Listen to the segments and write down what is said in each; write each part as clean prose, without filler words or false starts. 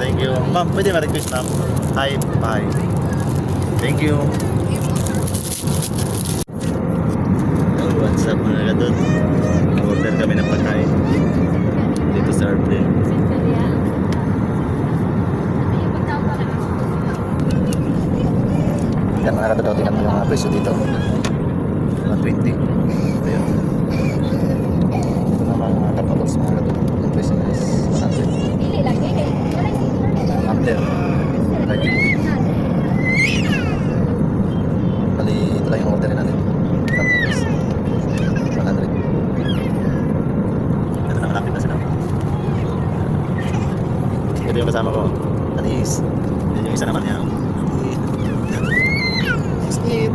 Thank you. Ma'am, pwede ma-request ma'am? Hi, bye. Thank you. Oh, what's up mga kadod? Order kami ng pagkain dito sa airplane. Yan mga kadod, tingnan mo yung mga presyo dito. 120. Ito yun. Ito naman mga kapalos mga kadod. Yung presyo na is 100. After. Right. Bali, ito lang yung order natin. Tapos 100. Ito na, malapit na sila. Ito yung kasama ko. Anis. Yan yung isa naman niya. Skip.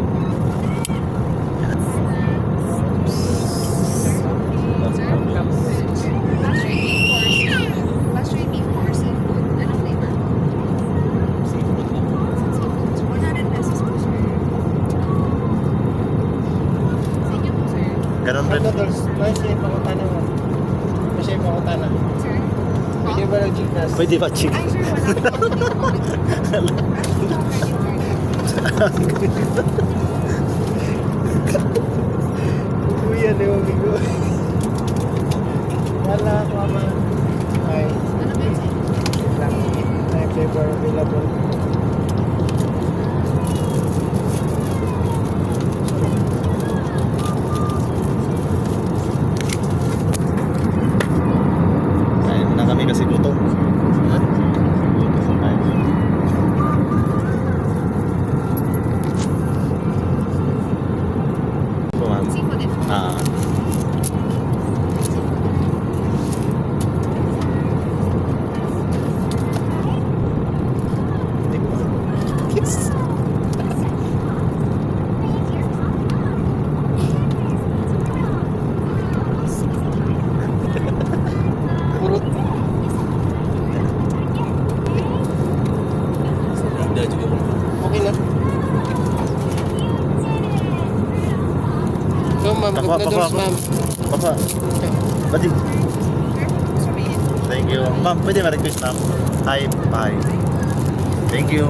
Ganon rin. Masya pakutana mo. Masya pakutana. Pwede ba lang chiknas? Pwede ba chick? Kuya, di mo bigo. Wala ako ama. Ay. Lang. Ay, flavor available. Ayun na kami kasi gutom. Gutom tayo. Ito, ma'am. Ah. Kiss. Purut. Okay lang. So, ma'am, Pakwa, good na pakwa, dos, ma'am. Papa. Badi. Thank you. Ma'am, pwede ma-request ma'am? Hi, bye. Thank you.